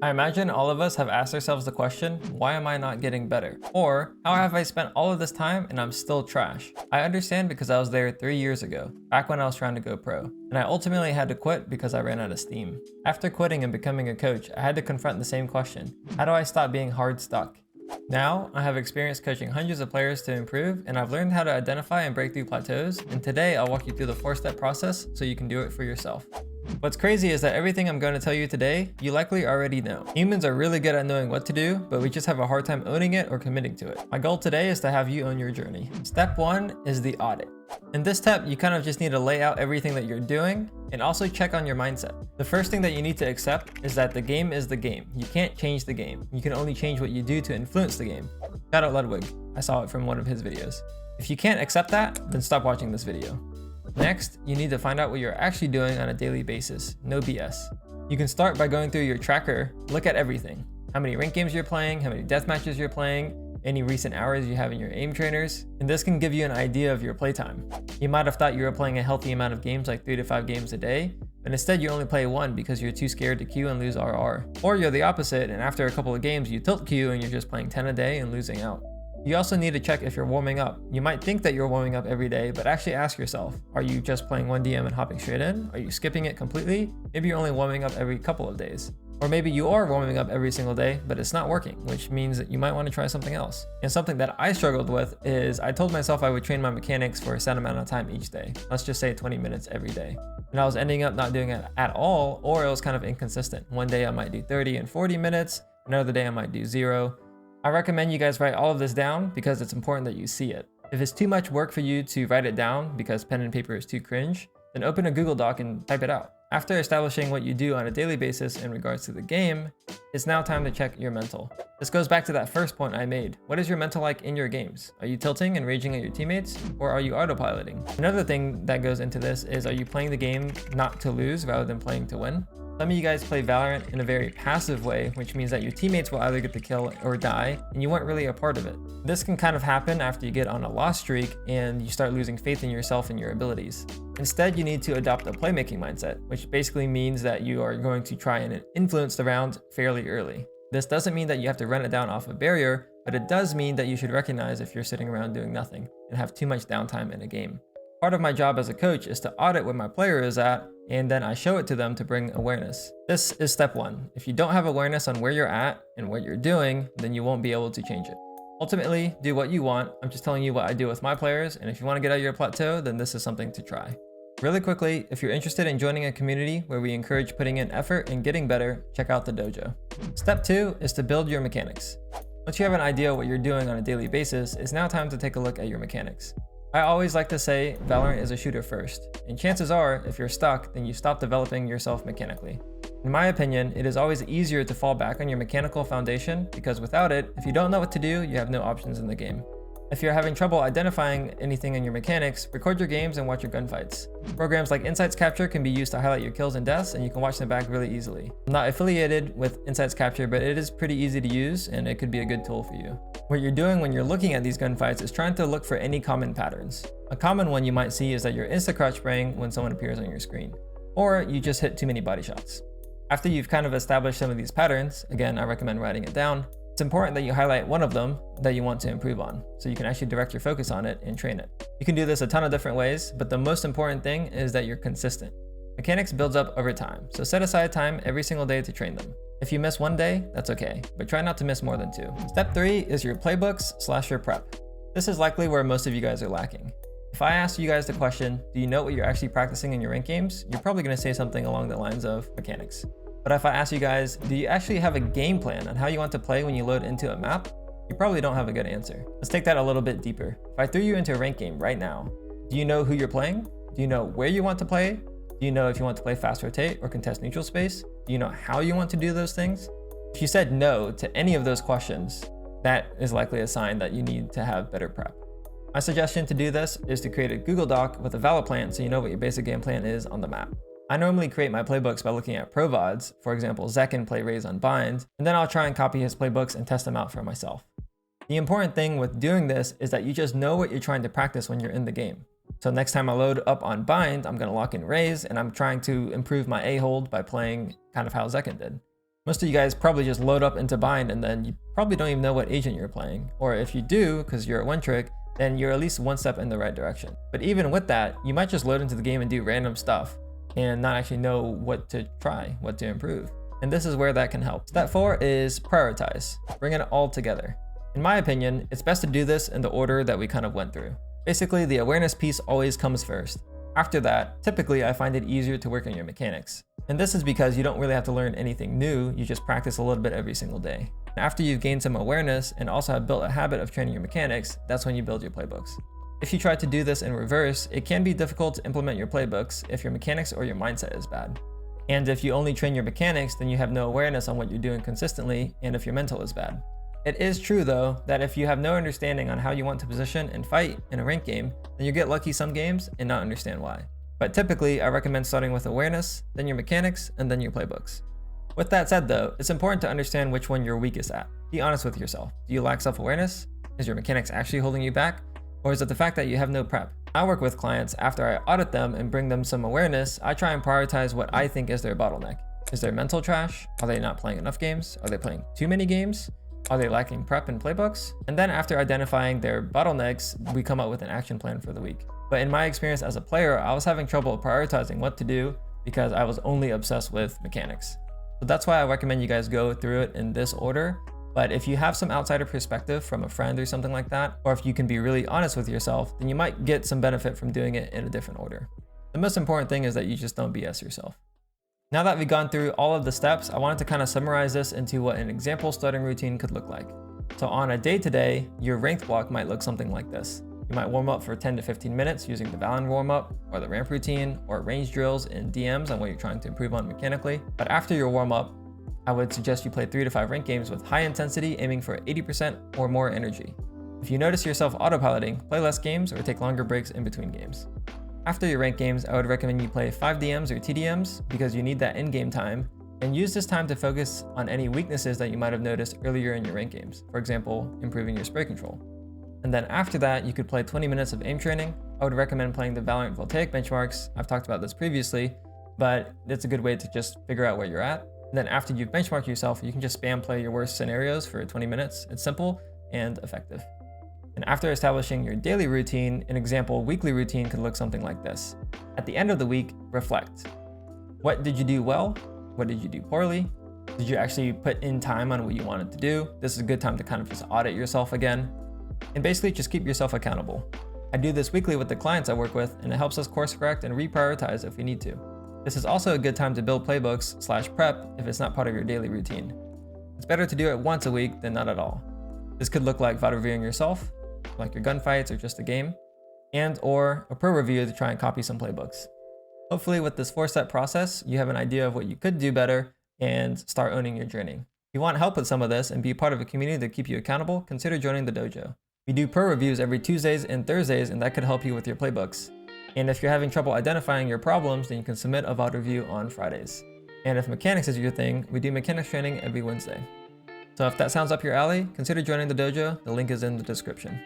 I imagine all of us have asked ourselves the question, why am I not getting better? Or, how have I spent all of this time and I'm still trash? I understand because I was there 3 years ago, back when I was trying to go pro, and I ultimately had to quit because I ran out of steam. After quitting and becoming a coach, I had to confront the same question, how do I stop being hard stuck? Now, I have experience coaching hundreds of players to improve, and I've learned how to identify and break through plateaus, and today I'll walk you through the 4-step process so you can do it for yourself. What's crazy is that everything I'm going to tell you today, you likely already know. Humans are really good at knowing what to do, but we just have a hard time owning it or committing to it. My goal today is to have you own your journey. Step 1 is the audit. In this step, you kind of just need to lay out everything that you're doing and also check on your mindset. The first thing that you need to accept is that the game is the game. You can't change the game. You can only change what you do to influence the game. Shout out Ludwig. I saw it from one of his videos. If you can't accept that, then stop watching this video. Next, you need to find out what you're actually doing on a daily basis. No BS. You can start by going through your tracker, look at everything. How many ranked games you're playing, how many death matches you're playing, any recent hours you have in your aim trainers, and this can give you an idea of your playtime. You might have thought you were playing a healthy amount of games like 3 to 5 games a day, but instead you only play 1 because you're too scared to queue and lose RR. Or you're the opposite, and after a couple of games you tilt queue and you're just playing 10 a day and losing out. You also need to check if you're warming up. You might think that you're warming up every day, but actually ask yourself, are you just playing 1 DM and hopping straight in? Are you skipping it completely? Maybe you're only warming up every couple of days. Or maybe you are warming up every single day, but it's not working, which means that you might want to try something else. And something that I struggled with is I told myself I would train my mechanics for a set amount of time each day. Let's just say 20 minutes every day. And I was ending up not doing it at all, or it was kind of inconsistent. One day I might do 30 and 40 minutes, another day I might do 0. I recommend you guys write all of this down because it's important that you see it. If it's too much work for you to write it down because pen and paper is too cringe, then open a Google Doc and type it out. After establishing what you do on a daily basis in regards to the game, it's now time to check your mental. This goes back to that first point I made. What is your mental like in your games? Are you tilting and raging at your teammates, or are you autopiloting? Another thing that goes into this is, are you playing the game not to lose rather than playing to win? Some of you guys play Valorant in a very passive way, which means that your teammates will either get the kill or die, and you weren't really a part of it. This can kind of happen after you get on a loss streak and you start losing faith in yourself and your abilities. Instead, you need to adopt a playmaking mindset, which basically means that you are going to try and influence the round fairly early. This doesn't mean that you have to run it down off a barrier, but it does mean that you should recognize if you're sitting around doing nothing and have too much downtime in a game. Part of my job as a coach is to audit where my player is at, and then I show it to them to bring awareness. This is step 1. If you don't have awareness on where you're at and what you're doing, then you won't be able to change it. Ultimately, do what you want. I'm just telling you what I do with my players, and if you want to get out of your plateau, then this is something to try. Really quickly, if you're interested in joining a community where we encourage putting in effort and getting better, check out the Dojo. Step 2 is to build your mechanics. Once you have an idea of what you're doing on a daily basis, it's now time to take a look at your mechanics. I always like to say Valorant is a shooter first, and chances are, if you're stuck, then you stop developing yourself mechanically. In my opinion, it is always easier to fall back on your mechanical foundation because without it, if you don't know what to do, you have no options in the game. If you're having trouble identifying anything in your mechanics, record your games and watch your gunfights. Programs like Insights Capture can be used to highlight your kills and deaths, and you can watch them back really easily. I'm not affiliated with Insights Capture, but it is pretty easy to use and it could be a good tool for you. What you're doing when you're looking at these gunfights is trying to look for any common patterns. A common one you might see is that you're insta-crouch spraying when someone appears on your screen, or you just hit too many body shots. After you've kind of established some of these patterns, again, I recommend writing it down. It's important that you highlight one of them that you want to improve on, so you can actually direct your focus on it and train it. You can do this a ton of different ways, but the most important thing is that you're consistent. Mechanics builds up over time, so set aside time every single day to train them. If you miss one day, that's okay, but try not to miss more than 2. Step 3 is your playbooks / your prep. This is likely where most of you guys are lacking. If I asked you guys the question, do you know what you're actually practicing in your ranked games? You're probably going to say something along the lines of mechanics. But if I ask you guys, do you actually have a game plan on how you want to play when you load into a map? You probably don't have a good answer. Let's take that a little bit deeper. If I threw you into a ranked game right now, do you know who you're playing? Do you know where you want to play? Do you know if you want to play fast rotate or contest neutral space? Do you know how you want to do those things? If you said no to any of those questions, that is likely a sign that you need to have better prep. My suggestion to do this is to create a Google Doc with a Valor plan so you know what your basic game plan is on the map. I normally create my playbooks by looking at pro VODs, for example, Zekin play Raze on Bind, and then I'll try and copy his playbooks and test them out for myself. The important thing with doing this is that you just know what you're trying to practice when you're in the game. So next time I load up on Bind, I'm going to lock in Raze, and I'm trying to improve my A hold by playing kind of how Zekin did. Most of you guys probably just load up into bind and then you probably don't even know what agent you're playing. Or if you do, because you're at one trick, then you're at least one step in the right direction. But even with that, you might just load into the game and do random stuff and not actually know what to try, what to improve. And this is where that can help. Step 4 is prioritize. Bring it all together. In my opinion, it's best to do this in the order that we kind of went through. Basically, the awareness piece always comes first. After that, typically I find it easier to work on your mechanics. And this is because you don't really have to learn anything new, you just practice a little bit every single day. After you've gained some awareness and also have built a habit of training your mechanics, that's when you build your playbooks. If you try to do this in reverse, it can be difficult to implement your playbooks if your mechanics or your mindset is bad. And if you only train your mechanics, then you have no awareness on what you're doing consistently, and if your mental is bad. It is true though, that if you have no understanding on how you want to position and fight in a ranked game, then you get lucky some games and not understand why. But typically, I recommend starting with awareness, then your mechanics, and then your playbooks. With that said though, it's important to understand which one you're weakest at. Be honest with yourself. Do you lack self-awareness? Is your mechanics actually holding you back? Or is it the fact that you have no prep? I work with clients after I audit them and bring them some awareness. I try and prioritize what I think is their bottleneck. Is their mental trash? Are they not playing enough games? Are they playing too many games? Are they lacking prep and playbooks? And then after identifying their bottlenecks, we come up with an action plan for the week. But in my experience as a player, I was having trouble prioritizing what to do because I was only obsessed with mechanics. So that's why I recommend you guys go through it in this order. But if you have some outsider perspective from a friend or something like that, or if you can be really honest with yourself, then you might get some benefit from doing it in a different order. The most important thing is that you just don't BS yourself. Now that we've gone through all of the steps, I wanted to kind of summarize this into what an example starting routine could look like. So on a day-to-day, your ranked block might look something like this. You might warm up for 10 to 15 minutes using the Valorant warm-up, or the ramp routine, or range drills and DMs on what you're trying to improve on mechanically. But after your warm-up, I would suggest you play 3 to 5 ranked games with high intensity, aiming for 80% or more energy. If you notice yourself autopiloting, play less games or take longer breaks in between games. After your ranked games, I would recommend you play 5 DMs or TDMs because you need that in-game time, and use this time to focus on any weaknesses that you might have noticed earlier in your ranked games. For example, improving your spray control. And then after that, you could play 20 minutes of aim training. I would recommend playing the Valorant Voltaic benchmarks. I've talked about this previously, but it's a good way to just figure out where you're at. And then after you've benchmarked yourself, you can just spam play your worst scenarios for 20 minutes. It's simple and effective. And after establishing your daily routine, an example weekly routine could look something like this. At the end of the week, reflect. What did you do well? What did you do poorly? Did you actually put in time on what you wanted to do? This is a good time to kind of just audit yourself again. And basically just keep yourself accountable. I do this weekly with the clients I work with, and it helps us course correct and reprioritize if we need to. This is also a good time to build playbooks/prep if it's not part of your daily routine. It's better to do it once a week than not at all. This could look like VOD reviewing yourself, like your gunfights or just a game, and or a pro review to try and copy some playbooks. Hopefully with this 4-step process, you have an idea of what you could do better and start owning your journey. If you want help with some of this and be part of a community to keep you accountable, consider joining the dojo. We do pro reviews every Tuesdays and Thursdays, and that could help you with your playbooks. And if you're having trouble identifying your problems, then you can submit a VOD review on Fridays. And if mechanics is your thing, we do mechanics training every Wednesday. So if that sounds up your alley, consider joining the dojo. The link is in the description.